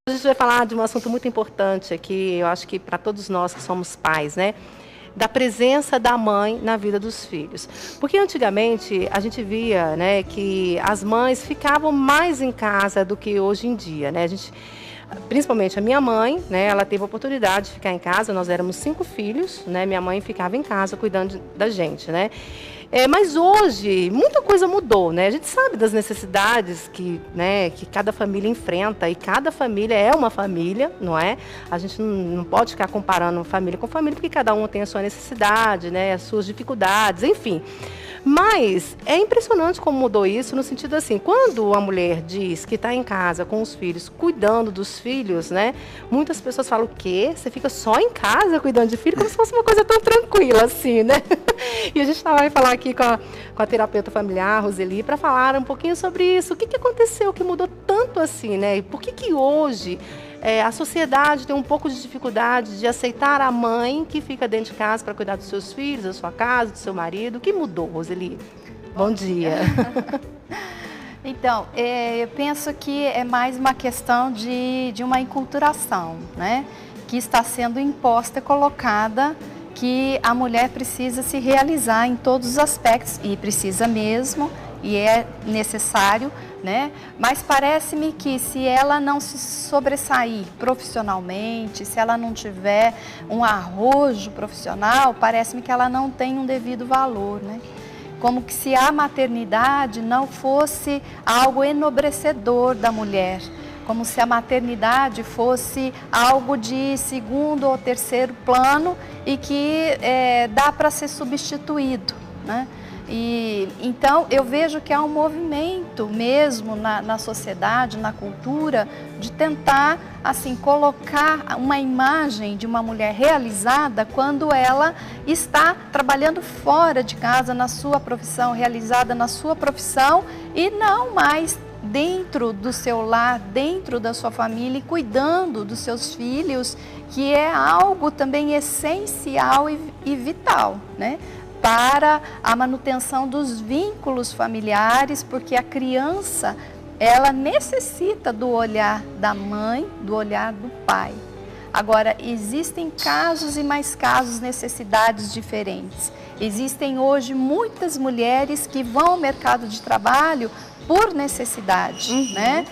A gente vai falar de um assunto muito importante aqui, eu acho que para todos nós que somos pais, né? Da presença da mãe na vida dos filhos. Porque antigamente a gente via, né, que as mães ficavam mais em casa do que hoje em dia, né? Principalmente a minha mãe, né, ela teve a oportunidade de ficar em casa, nós éramos 5 filhos, né? Minha mãe ficava em casa cuidando da gente, né? Mas hoje, muita coisa mudou, né? A gente sabe das necessidades que, né, que cada família enfrenta, e cada família é uma família, não é? A gente não pode ficar comparando família com família, porque cada um tem a sua necessidade, né, as suas dificuldades, enfim. Mas é impressionante como mudou isso, no sentido assim, quando a mulher diz que está em casa com os filhos, cuidando dos filhos, né? Muitas pessoas falam, o quê? Você fica só em casa cuidando de filho? Como se fosse uma coisa tão tranquila assim, né? E a gente vai falar aqui com a terapeuta familiar, Roseli, para falar um pouquinho sobre isso. O que aconteceu que mudou tanto assim, né? E por que hoje a sociedade tem um pouco de dificuldade de aceitar a mãe que fica dentro de casa para cuidar dos seus filhos, da sua casa, do seu marido? O que mudou, Roseli? Bom dia. Então, eu penso que é mais uma questão de uma enculturação, né? Que está sendo imposta, colocada, que a mulher precisa se realizar em todos os aspectos, e precisa mesmo, e é necessário, né? Mas parece-me que se ela não se sobressair profissionalmente, se ela não tiver um arrojo profissional, parece-me que ela não tem um devido valor, né? Como que se a maternidade não fosse algo enobrecedor da mulher, como se a maternidade fosse algo de segundo ou terceiro plano e que dá para ser substituído, né? Então, eu vejo que há um movimento mesmo na sociedade, na cultura, de tentar, assim, colocar uma imagem de uma mulher realizada quando ela está trabalhando fora de casa, na sua profissão, realizada na sua profissão, e não mais dentro do seu lar, dentro da sua família e cuidando dos seus filhos, que é algo também essencial e vital, né? Para a manutenção dos vínculos familiares, porque a criança, ela necessita do olhar da mãe, do olhar do pai. Agora, existem casos e mais casos, necessidades diferentes. Existem hoje muitas mulheres que vão ao mercado de trabalho por necessidade, né?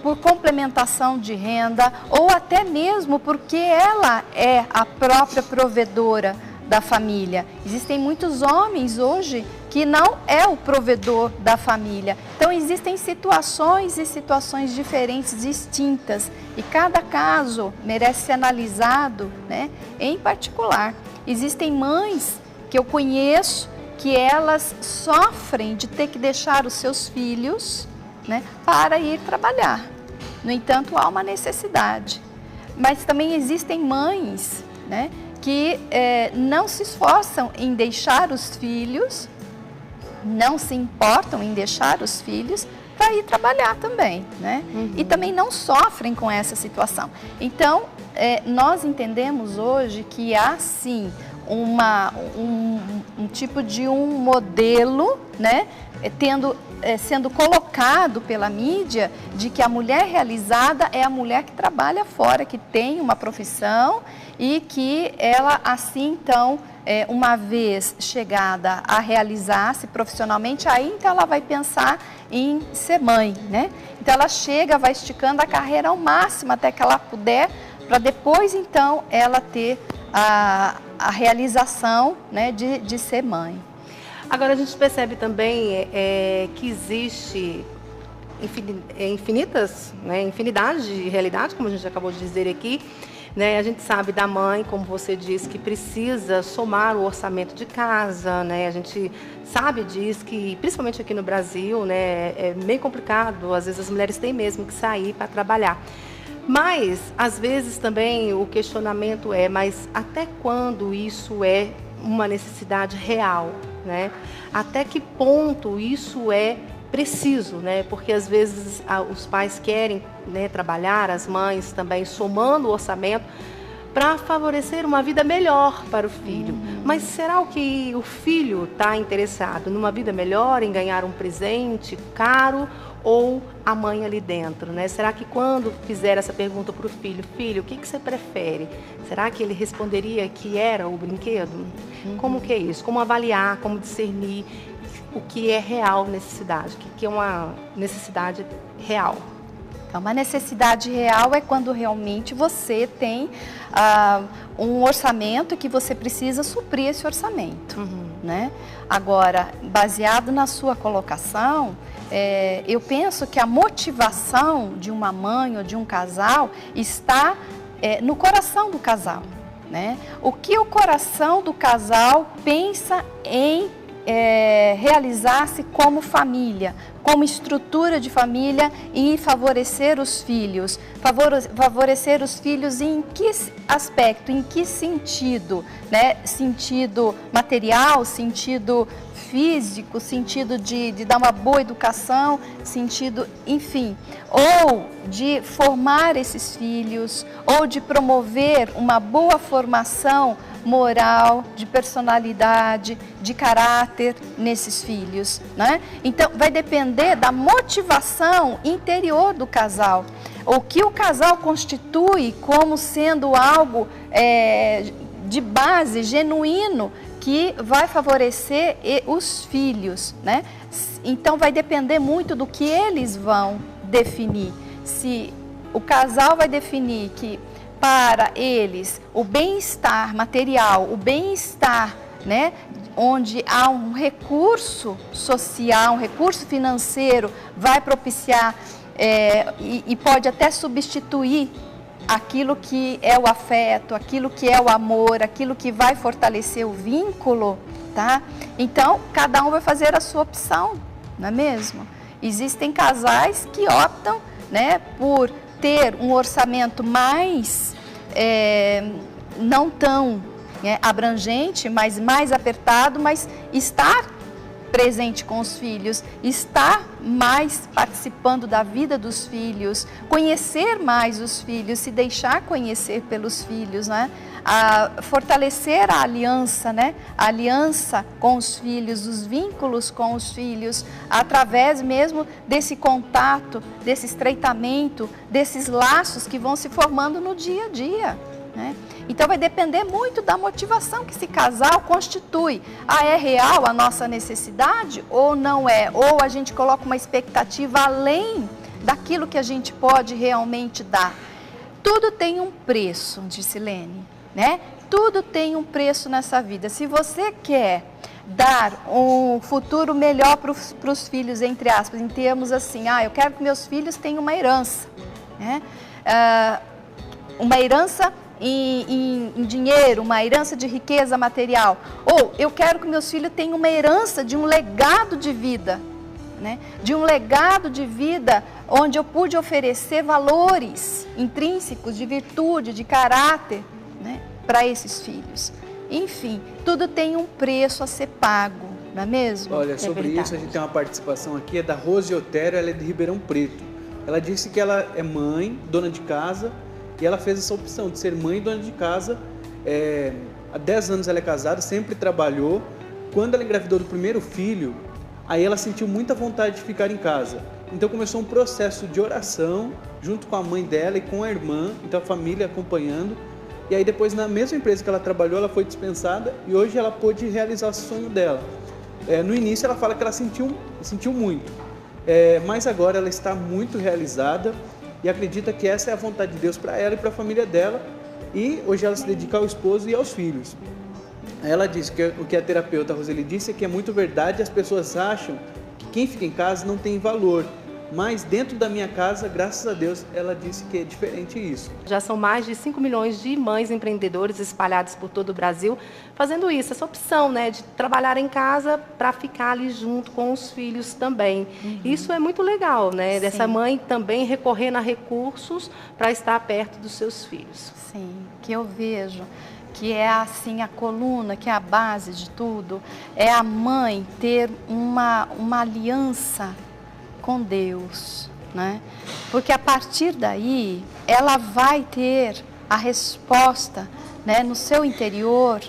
Por complementação de renda, ou até mesmo porque ela é a própria provedora da família. Existem muitos homens hoje que não é o provedor da família. Então existem situações e situações diferentes, distintas, e cada caso merece ser analisado, né, em particular. Existem mães que eu conheço que elas sofrem de ter que deixar os seus filhos, né, para ir trabalhar. No entanto, há uma necessidade. Mas também existem mães, né, que não se esforçam em deixar os filhos, não se importam em deixar os filhos para ir trabalhar também, né? E também não sofrem com essa situação. Então, nós entendemos hoje que há sim um tipo de um modelo, né, sendo colocado pela mídia, de que a mulher realizada é a mulher que trabalha fora, que tem uma profissão e que ela, assim, então, uma vez chegada a realizar-se profissionalmente, aí então ela vai pensar em ser mãe, né? Então ela chega, vai esticando a carreira ao máximo até que ela puder, para depois então ela ter a realização, né, de ser mãe. Agora a gente percebe também que existe infinitas, né, infinidade de realidades, como a gente acabou de dizer aqui, né? A gente sabe da mãe, como você disse, que precisa somar o orçamento de casa, né? A gente sabe disso, que principalmente aqui no Brasil, né, é meio complicado, às vezes as mulheres têm mesmo que sair para trabalhar. Mas, às vezes também o questionamento mas até quando isso é uma necessidade real, né? Até que ponto isso é preciso, né? Porque às vezes os pais querem, né, trabalhar, as mães também somando o orçamento, para favorecer uma vida melhor para o filho. Mas será que o filho está interessado numa vida melhor, em ganhar um presente caro, ou a mãe ali dentro, né? Será que quando fizer essa pergunta para o filho, filho, o que você prefere? Será que ele responderia que era o brinquedo? Como que é isso? Como avaliar, como discernir o que é real necessidade, o que é uma necessidade real? Então, uma necessidade real é quando realmente você tem um orçamento que você precisa suprir esse orçamento, né? Agora, baseado na sua colocação, eu penso que a motivação de uma mãe ou de um casal está no coração do casal, né? O que o coração do casal pensa em realizar-se como família, como estrutura de família e favorecer os filhos. Favorecer os filhos em que aspecto, em que sentido, né? Sentido material, sentido físico, sentido de dar uma boa educação, sentido, enfim, ou de formar esses filhos, ou de promover uma boa formação moral, de personalidade, de caráter nesses filhos, né? Então, vai depender da motivação interior do casal. O que o casal constitui como sendo algo de base, genuíno, que vai favorecer os filhos, né? Então, vai depender muito do que eles vão definir. Se o casal vai definir que para eles o bem-estar material, o bem-estar, né, onde há um recurso social, um recurso financeiro, vai propiciar e pode até substituir aquilo que é o afeto, aquilo que é o amor, aquilo que vai fortalecer o vínculo, tá? Então, cada um vai fazer a sua opção, não é mesmo? Existem casais que optam, né, por ter um orçamento mais, não tão abrangente, mas mais apertado, mas estar presente com os filhos, estar mais participando da vida dos filhos, conhecer mais os filhos, se deixar conhecer pelos filhos, né? Fortalecer a aliança, né? A aliança com os filhos, os vínculos com os filhos, através mesmo desse contato, desse estreitamento, desses laços que vão se formando no dia a dia, né? Então vai depender muito da motivação que esse casal constitui. É real a nossa necessidade ou não é? Ou a gente coloca uma expectativa além daquilo que a gente pode realmente dar? Tudo tem um preço, disse Lene, né? Tudo tem um preço nessa vida. Se você quer dar um futuro melhor para os filhos, entre aspas, em termos assim, eu quero que meus filhos tenham uma herança, né? Uma herança em dinheiro, uma herança de riqueza material. Ou eu quero que meus filhos tenham uma herança de um legado de vida, né? De um legado de vida onde eu pude oferecer valores intrínsecos de virtude, de caráter, né, para esses filhos. Enfim, tudo tem um preço a ser pago, não é mesmo? Olha, sobre isso a gente tem uma participação aqui, é da Rose Otero, ela é de Ribeirão Preto. Ela disse que ela é mãe, dona de casa, e ela fez essa opção de ser mãe e dona de casa. Há 10 anos ela é casada, sempre trabalhou. Quando ela engravidou do primeiro filho, aí ela sentiu muita vontade de ficar em casa. Então começou um processo de oração, junto com a mãe dela e com a irmã, então a família acompanhando. E aí depois, na mesma empresa que ela trabalhou, ela foi dispensada e hoje ela pôde realizar o sonho dela. No início ela fala que ela sentiu muito, mas agora ela está muito realizada e acredita que essa é a vontade de Deus para ela e para a família dela, e hoje ela se dedica ao esposo e aos filhos. Ela disse que o que a terapeuta Roseli disse é que é muito verdade, as pessoas acham que quem fica em casa não tem valor, mas dentro da minha casa, graças a Deus, ela disse que é diferente isso. Já são mais de 5 milhões de mães empreendedoras espalhadas por todo o Brasil, fazendo isso, essa opção, né, de trabalhar em casa para ficar ali junto com os filhos também. Isso é muito legal, né, dessa mãe também recorrendo a recursos para estar perto dos seus filhos. Sim, que eu vejo que é assim a coluna, que é a base de tudo, é a mãe ter uma aliança com Deus, né? Porque a partir daí ela vai ter a resposta, né, no seu interior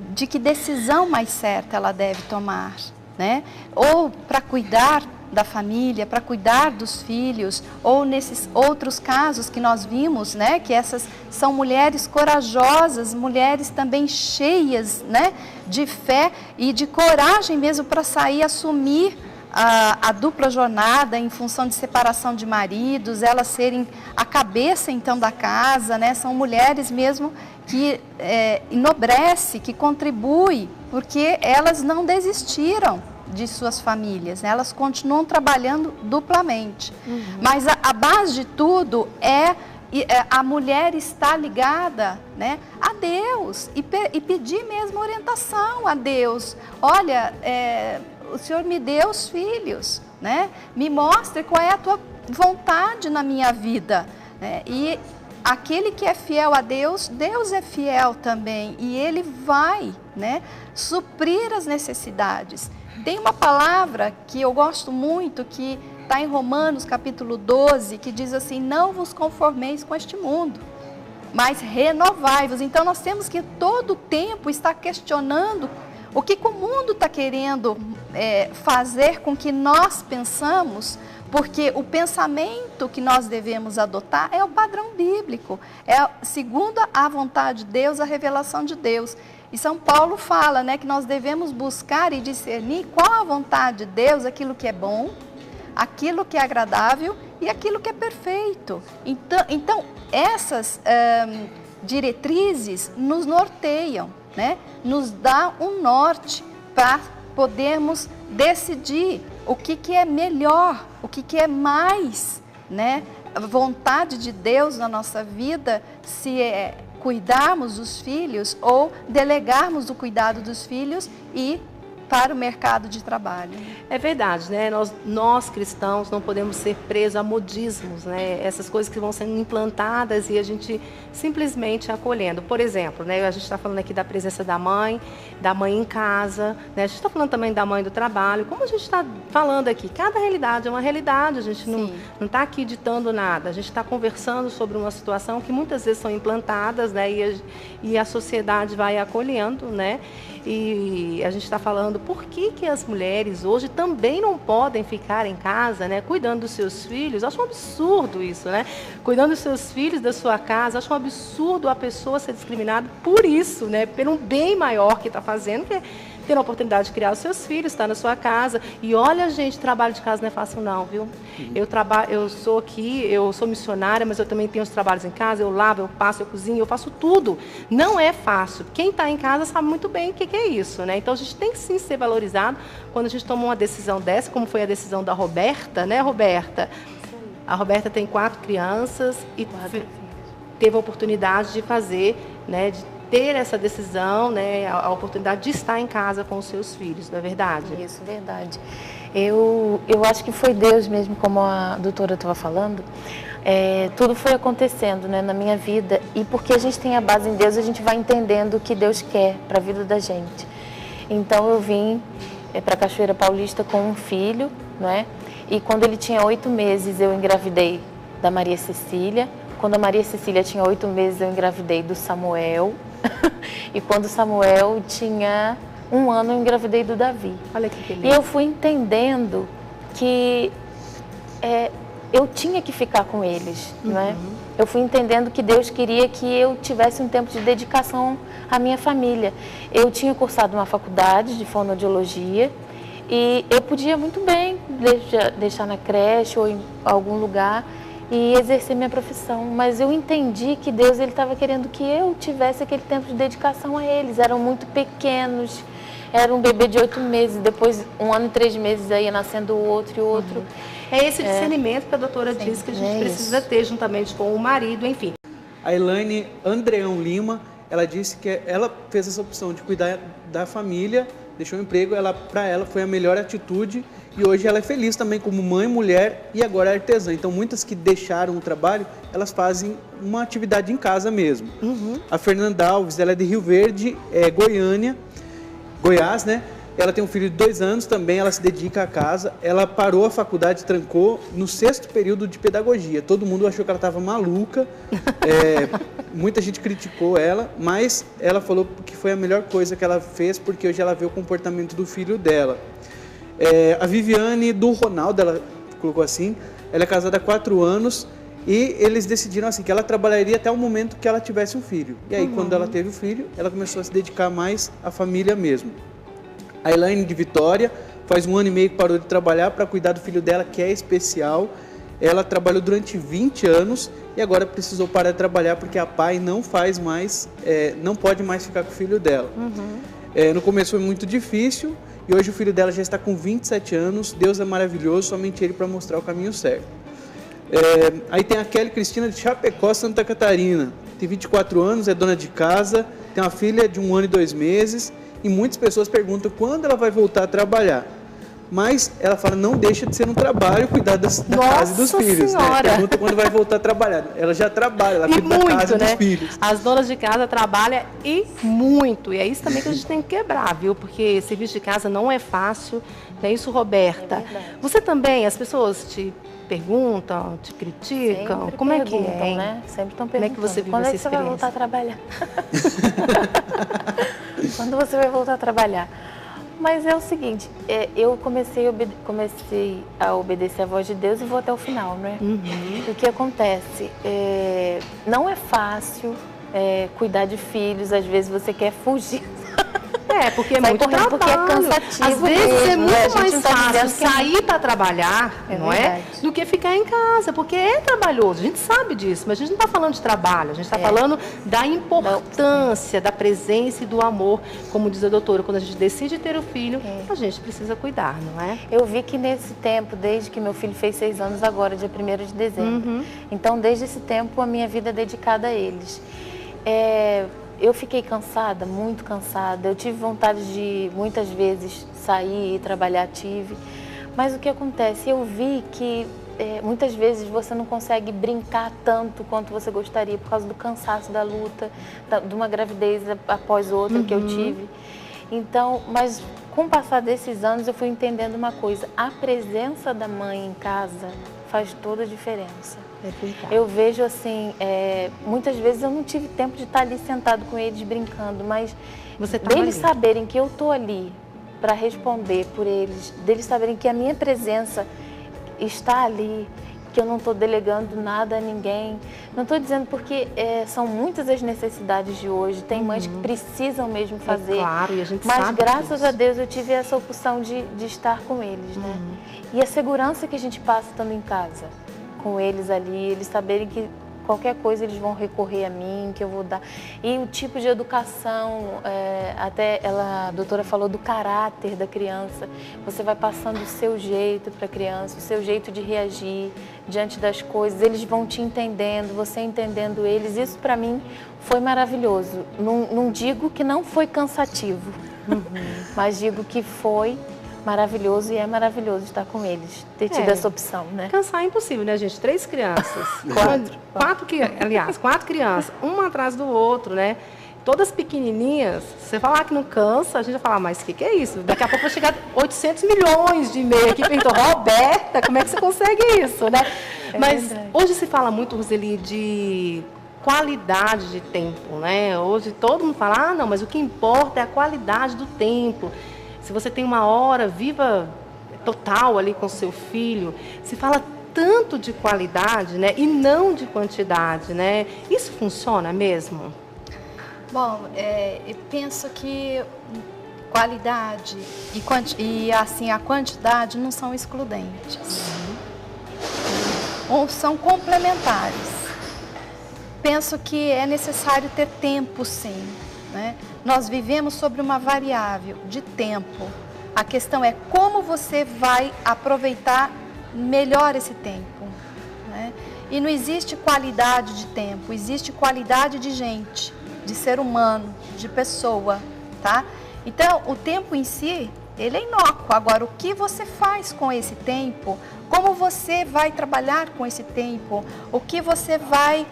de que decisão mais certa ela deve tomar, né? Ou para cuidar da família, para cuidar dos filhos, ou nesses outros casos que nós vimos, né, que essas são mulheres corajosas, mulheres também cheias, né, de fé e de coragem mesmo para sair assumir a dupla jornada em função de separação de maridos, elas serem a cabeça então da casa, né, são mulheres mesmo que enobrece, que contribui, porque elas não desistiram de suas famílias, né? Elas continuam trabalhando duplamente. Mas a base de tudo é a mulher estar ligada, né, a Deus e pedir mesmo orientação a Deus. Olha, o Senhor me deu os filhos, né? Me mostre qual é a tua vontade na minha vida, né? E aquele que é fiel a Deus, Deus é fiel também e Ele vai, né, suprir as necessidades. Tem uma palavra que eu gosto muito, que está em Romanos capítulo 12, que diz assim: não vos conformeis com este mundo, mas renovai-vos. Então nós temos que todo o tempo estar questionando o que o mundo está querendo fazer com que nós pensamos, porque o pensamento que nós devemos adotar é o padrão bíblico, é segundo a vontade de Deus, a revelação de Deus. E São Paulo fala, né, que nós devemos buscar e discernir qual a vontade de Deus, aquilo que é bom, aquilo que é agradável e aquilo que é perfeito. Então essas diretrizes nos norteiam, né, nos dá um norte para podermos decidir o que é melhor, o que é mais, né, a vontade de Deus na nossa vida, se é cuidarmos dos filhos ou delegarmos o cuidado dos filhos e para o mercado de trabalho. É verdade, né? Nós cristãos não podemos ser presos a modismos, né? Essas coisas que vão sendo implantadas e a gente simplesmente acolhendo. Por exemplo, né? A gente está falando aqui da presença da mãe em casa, né? A gente está falando também da mãe do trabalho. Como a gente está falando aqui, cada realidade é uma realidade, a gente não está aqui ditando nada, a gente está conversando sobre uma situação que muitas vezes são implantadas, né? E a sociedade vai acolhendo, né? E a gente está falando por que as mulheres hoje também não podem ficar em casa, né, cuidando dos seus filhos. Acho um absurdo isso, né? Cuidando dos seus filhos, da sua casa. Acho um absurdo a pessoa ser discriminada por isso, né? Pelo um bem maior que está fazendo, que é ter a oportunidade de criar os seus filhos, estar na sua casa. E olha, gente, trabalho de casa não é fácil não, viu? Eu sou missionária, mas eu também tenho os trabalhos em casa, eu lavo, eu passo, eu cozinho, eu faço tudo. Não é fácil. Quem está em casa sabe muito bem o que é isso, né? Então a gente tem que sim ser valorizado quando a gente toma uma decisão dessa, como foi a decisão da Roberta, né, Roberta? A Roberta tem 4 crianças e teve a oportunidade de fazer, né, de ter essa decisão, né, a oportunidade de estar em casa com os seus filhos, não é verdade? Isso, verdade. Eu acho que foi Deus mesmo, como a doutora estava falando, tudo foi acontecendo, né, na minha vida, e porque a gente tem a base em Deus, a gente vai entendendo o que Deus quer para a vida da gente. Então eu vim para a Cachoeira Paulista com um filho, não é? E quando ele tinha 8 meses eu engravidei da Maria Cecília. Quando a Maria Cecília tinha 8 meses eu engravidei do Samuel. E quando o Samuel tinha 1 ano eu engravidei do Davi. Olha que beleza. E eu fui entendendo que eu tinha que ficar com eles, não é? Eu fui entendendo que Deus queria que eu tivesse um tempo de dedicação à minha família. Eu tinha cursado uma faculdade de fonoaudiologia e eu podia muito bem deixar na creche ou em algum lugar e exercer minha profissão, mas eu entendi que Deus estava querendo que eu tivesse aquele tempo de dedicação a eles. Eram muito pequenos, era um bebê de 8 meses, depois 1 ano e 3 meses aí ia nascendo o outro e o outro. É esse discernimento que a doutora diz que a gente precisa ter juntamente com o marido, enfim. A Elaine Andreão Lima, ela disse que ela fez essa opção de cuidar da família, deixou o emprego, para ela foi a melhor atitude e hoje ela é feliz também como mãe, mulher e agora artesã. Então muitas que deixaram o trabalho, elas fazem uma atividade em casa mesmo. A Fernanda Alves, ela é de Rio Verde, Goiás, né? Ela tem um filho de 2 anos também, ela se dedica à casa. Ela parou a faculdade, trancou no 6º período de pedagogia. Todo mundo achou que ela estava maluca, muita gente criticou ela, mas ela falou que foi a melhor coisa que ela fez, porque hoje ela vê o comportamento do filho dela. A Viviane do Ronaldo, ela colocou assim, ela é casada há 4 anos e eles decidiram assim, que ela trabalharia até o momento que ela tivesse um filho. E aí, quando ela teve o filho, ela começou a se dedicar mais à família mesmo. A Elaine de Vitória faz 1 ano e meio que parou de trabalhar para cuidar do filho dela, que é especial. Ela trabalhou durante 20 anos e agora precisou parar de trabalhar porque a pai não faz mais, não pode mais ficar com o filho dela. No começo foi muito difícil e hoje o filho dela já está com 27 anos. Deus é maravilhoso, somente Ele para mostrar o caminho certo. Aí tem a Kelly Cristina de Chapecó, Santa Catarina. Tem 24 anos, é dona de casa, tem uma filha de 1 ano e 2 meses. E muitas pessoas perguntam quando ela vai voltar a trabalhar. Mas ela fala, não deixa de ser um trabalho cuidar da casa e dos filhos. Né? Pergunta quando vai voltar a trabalhar. Ela já trabalha, ela cuida da casa e dos filhos. As donas de casa trabalham e muito. E é isso também que a gente tem que quebrar, viu? Porque serviço de casa não é fácil. Não é isso, Roberta? Você também, as pessoas te perguntam, te criticam? Sempre como é que é? Né? Sempre estão perguntando. Como é que você vive quando essa é que você vai voltar a trabalhar? Quando você vai voltar a trabalhar? Mas é o seguinte, eu comecei a obedecer a voz de Deus e vou até o final, né? O que acontece? Não é fácil cuidar de filhos, às vezes você quer fugir. Porque é muito trabalho. Porque é cansativo. Às vezes mesmo, é muito mais fácil que sair para trabalhar, não é? Do que ficar em casa, porque é trabalhoso. A gente sabe disso, mas a gente não está falando de trabalho, a gente está falando da importância, da presença e do amor. Como diz a doutora, quando a gente decide ter o filho, a gente precisa cuidar, não é? Eu vi que nesse tempo, desde que meu filho fez 6 anos agora, dia 1º de dezembro. Então, desde esse tempo, a minha vida é dedicada a eles. Eu fiquei cansada, muito cansada. Eu tive vontade de, muitas vezes, sair e trabalhar, Mas o que acontece? Eu vi que muitas vezes você não consegue brincar tanto quanto você gostaria por causa do cansaço da luta, de uma gravidez após outra que eu tive. Então, mas com o passar desses anos, eu fui entendendo uma coisa. A presença da mãe em casa faz toda a diferença. Eu vejo assim, muitas vezes eu não tive tempo de estar ali sentado com eles brincando, mas deles saberem que eu estou ali para responder por eles, deles saberem que a minha presença está ali, que eu não estou delegando nada a ninguém. Não estou dizendo porque são muitas as necessidades de hoje, tem mães que precisam mesmo fazer. Claro, e a gente mas sabe graças a Deus eu tive essa opção de estar com eles, né? E a segurança que a gente passa estando em casa, com eles ali, eles saberem que qualquer coisa eles vão recorrer a mim, que eu vou dar. E o tipo de educação, até a doutora falou do caráter da criança. Você vai passando o seu jeito para a criança, o seu jeito de reagir diante das coisas. Eles vão te entendendo, você entendendo eles. Isso para mim foi maravilhoso. Não digo que não foi cansativo, mas digo que foi maravilhoso e é maravilhoso estar com eles, ter tido essa opção, né? Cansar é impossível, né, gente? 3 crianças. 4 crianças, uma atrás do outro, né? Todas pequenininhas. Você falar que não cansa, a gente vai falar, mas o que é isso? Daqui a pouco vai chegar 800 milhões de e-mail aqui, perguntou, Roberta, como é que você consegue isso, né? Mas verdade. Hoje se fala muito, Roseli, de qualidade de tempo, né? Hoje todo mundo fala, não, mas o que importa é a qualidade do tempo. Se você tem uma hora viva total ali com seu filho, se fala tanto de qualidade, né, e não de quantidade, né? Isso funciona mesmo? Bom, eu penso que qualidade e assim a quantidade não são excludentes, ou são complementares. Penso que é necessário ter tempo, sim, né? Nós vivemos sobre uma variável de tempo. A questão é como você vai aproveitar melhor esse tempo, né? E não existe qualidade de tempo, existe qualidade de gente, de ser humano, de pessoa, tá? Então, o tempo em si, ele é inócuo. Agora, o que você faz com esse tempo, como você vai trabalhar com esse tempo, o que você vai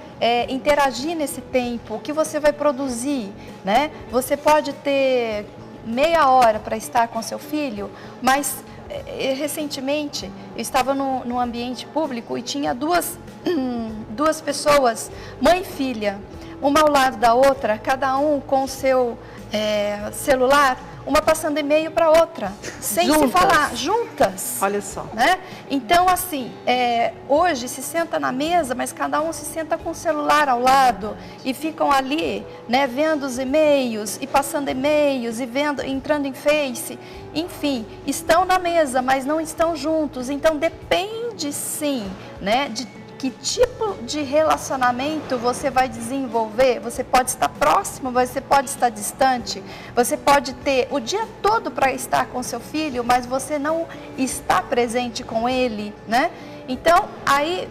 interagir nesse tempo, o que você vai produzir, né? Você pode ter meia hora para estar com seu filho, mas recentemente eu estava no ambiente público e tinha duas pessoas, mãe e filha, uma ao lado da outra, cada um com o seu celular, uma passando e-mail para outra, sem se falar, juntas. Olha só. Né? Então, assim, hoje se senta na mesa, mas cada um se senta com o celular ao lado e ficam ali, né, vendo os e-mails e passando e-mails e entrando em Face. Enfim, estão na mesa, mas não estão juntos. Então, depende sim, né, de que tipo de relacionamento você vai desenvolver. Você pode estar próximo, você pode estar distante, você pode ter o dia todo para estar com seu filho, mas você não está presente com ele, né? Então, aí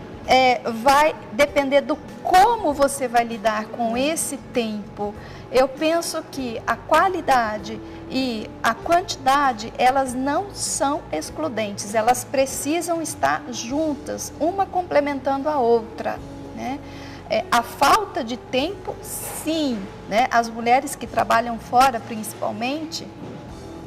vai depender do como você vai lidar com esse tempo. Eu penso que a qualidade e a quantidade, elas não são excludentes, elas precisam estar juntas, uma complementando a outra, né? A falta de tempo, sim, né? As mulheres que trabalham fora, principalmente,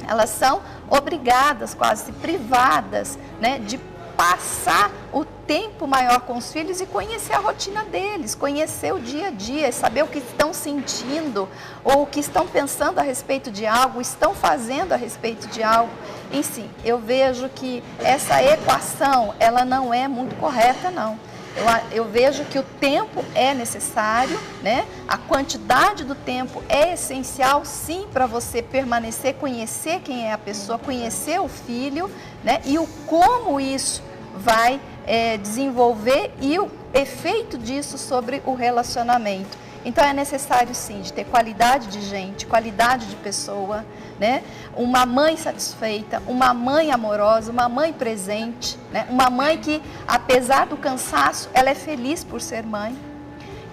elas são obrigadas, quase privadas, né, de passar o tempo maior com os filhos e conhecer a rotina deles, conhecer o dia a dia, saber o que estão sentindo ou o que estão pensando a respeito de algo, estão fazendo a respeito de algo. Enfim, eu vejo que essa equação, ela não é muito correta, não. Eu vejo que o tempo é necessário, né? A quantidade do tempo é essencial, sim, para você permanecer, conhecer quem é a pessoa, conhecer o filho, né? E o como isso vai desenvolver e o efeito disso sobre o relacionamento. Então é necessário sim de ter qualidade de gente, qualidade de pessoa, né? Uma mãe satisfeita, uma mãe amorosa, uma mãe presente, né? Uma mãe que, apesar do cansaço, ela é feliz por ser mãe.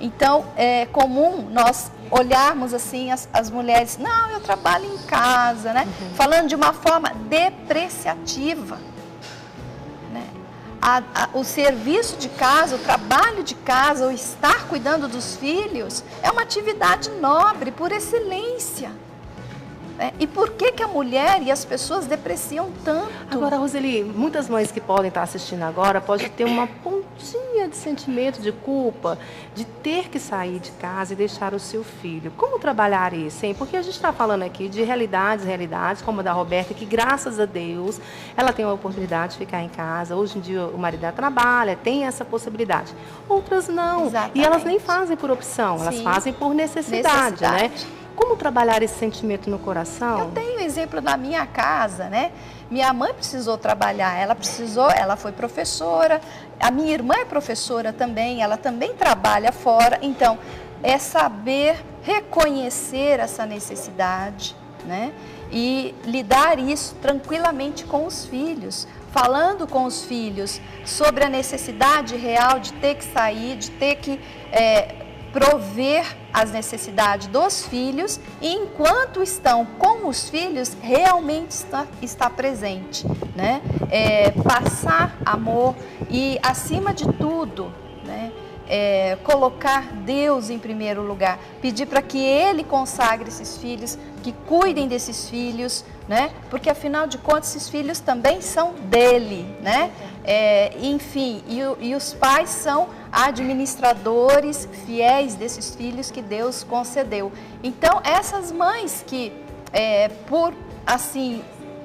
Então é comum nós olharmos assim as mulheres, não, eu trabalho em casa, né? Falando de uma forma depreciativa. O serviço de casa, o trabalho de casa, o estar cuidando dos filhos é uma atividade nobre, por excelência. E por que a mulher e as pessoas depreciam tanto? Agora, Roseli, muitas mães que podem estar assistindo agora podem ter uma pontinha de sentimento de culpa de ter que sair de casa e deixar o seu filho. Como trabalhar isso, hein? Porque a gente está falando aqui de realidades, como a da Roberta, que graças a Deus ela tem a oportunidade de ficar em casa. Hoje em dia o marido dela trabalha, tem essa possibilidade. Outras não. Exatamente. E elas nem fazem por opção, elas fazem por necessidade, né? Como trabalhar esse sentimento no coração? Eu tenho exemplo na minha casa, né? Minha mãe precisou trabalhar, ela foi professora, a minha irmã é professora também, ela também trabalha fora. Então, é saber reconhecer essa necessidade, né? E lidar isso tranquilamente com os filhos, falando com os filhos sobre a necessidade real de ter que sair, de ter que prover as necessidades dos filhos e enquanto estão com os filhos, realmente está presente, né? Passar amor e, acima de tudo, né? Colocar Deus em primeiro lugar, pedir para que Ele consagre esses filhos, que cuidem desses filhos, né? Porque afinal de contas esses filhos também são dele, né? Enfim, e os pais são administradores fiéis desses filhos que Deus concedeu. Então essas mães que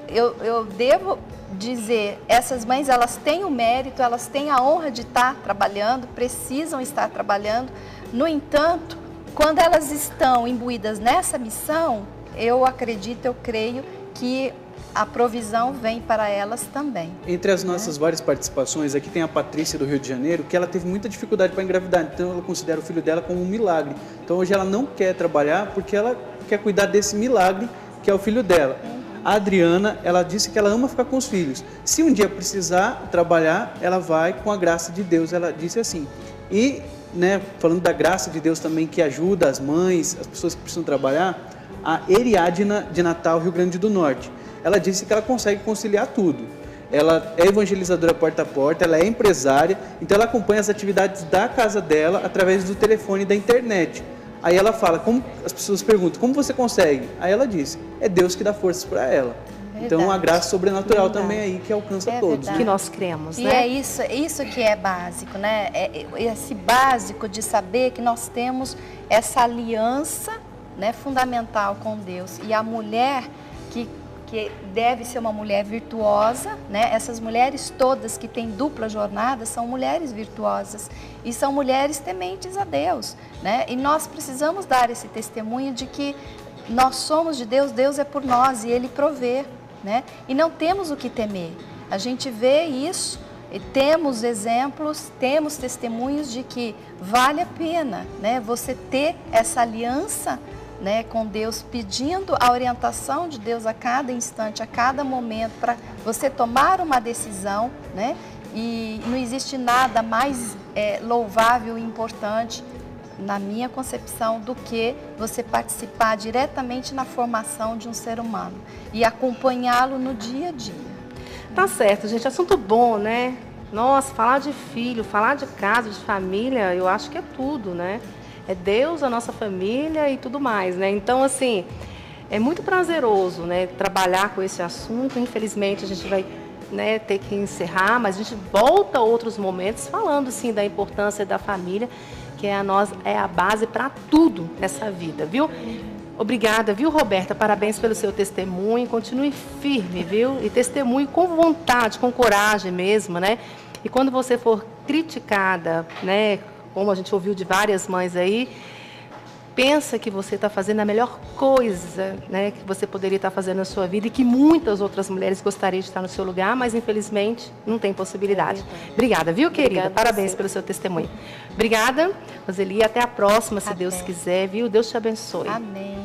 eu devo dizer, essas mães, elas têm o mérito, elas têm a honra de estar trabalhando, precisam estar trabalhando. No entanto, quando elas estão imbuídas nessa missão, eu acredito, eu creio que a provisão vem para elas também. Entre as nossas várias participações, aqui tem a Patrícia do Rio de Janeiro, que ela teve muita dificuldade para engravidar, então ela considera o filho dela como um milagre. Então hoje ela não quer trabalhar porque ela quer cuidar desse milagre que é o filho dela. A Adriana, ela disse que ela ama ficar com os filhos. Se um dia precisar trabalhar, ela vai com a graça de Deus, ela disse assim. E, né, falando da graça de Deus também, que ajuda as mães, as pessoas que precisam trabalhar, a Eriadna de Natal, Rio Grande do Norte. Ela disse que ela consegue conciliar tudo. Ela é evangelizadora porta a porta, ela é empresária, então ela acompanha as atividades da casa dela através do telefone e da internet. Aí ela fala, como as pessoas perguntam, como você consegue? Aí ela diz, é Deus que dá forças para ela. Então a graça sobrenatural também aí que alcança todos. Que nós cremos, e né? é isso que é básico, né? É esse básico de saber que nós temos essa aliança, né, fundamental com Deus. E a mulher que deve ser uma mulher virtuosa, né? Essas mulheres todas que têm dupla jornada são mulheres virtuosas e são mulheres tementes a Deus, né? E nós precisamos dar esse testemunho de que nós somos de Deus, Deus é por nós e Ele provê, né? E não temos o que temer. A gente vê isso e temos exemplos, temos testemunhos de que vale a pena, né? Você ter essa aliança, né, com Deus, pedindo a orientação de Deus a cada instante, a cada momento, para você tomar uma decisão, né? E não existe nada mais louvável e importante, na minha concepção, do que você participar diretamente na formação de um ser humano e acompanhá-lo no dia a dia. Tá certo, gente. Assunto bom, né? Nossa, falar de filho, falar de casa, de família, eu acho que é tudo, né? É Deus, a nossa família e tudo mais, né? Então, assim, é muito prazeroso, né, trabalhar com esse assunto. Infelizmente, a gente vai, né, ter que encerrar, mas a gente volta a outros momentos falando, sim, da importância da família, que é a base para tudo nessa vida, viu? Obrigada, viu, Roberta? Parabéns pelo seu testemunho. Continue firme, viu? E testemunhe com vontade, com coragem mesmo, né? E quando você for criticada, né, como a gente ouviu de várias mães aí, pensa que você está fazendo a melhor coisa, né, que você poderia estar fazendo na sua vida e que muitas outras mulheres gostariam de estar no seu lugar, mas infelizmente não tem possibilidade. Obrigada, viu, querida? Obrigada. Parabéns pelo seu testemunho. Obrigada, Roseli. Até a próxima, se Deus quiser, viu? Deus te abençoe. Amém.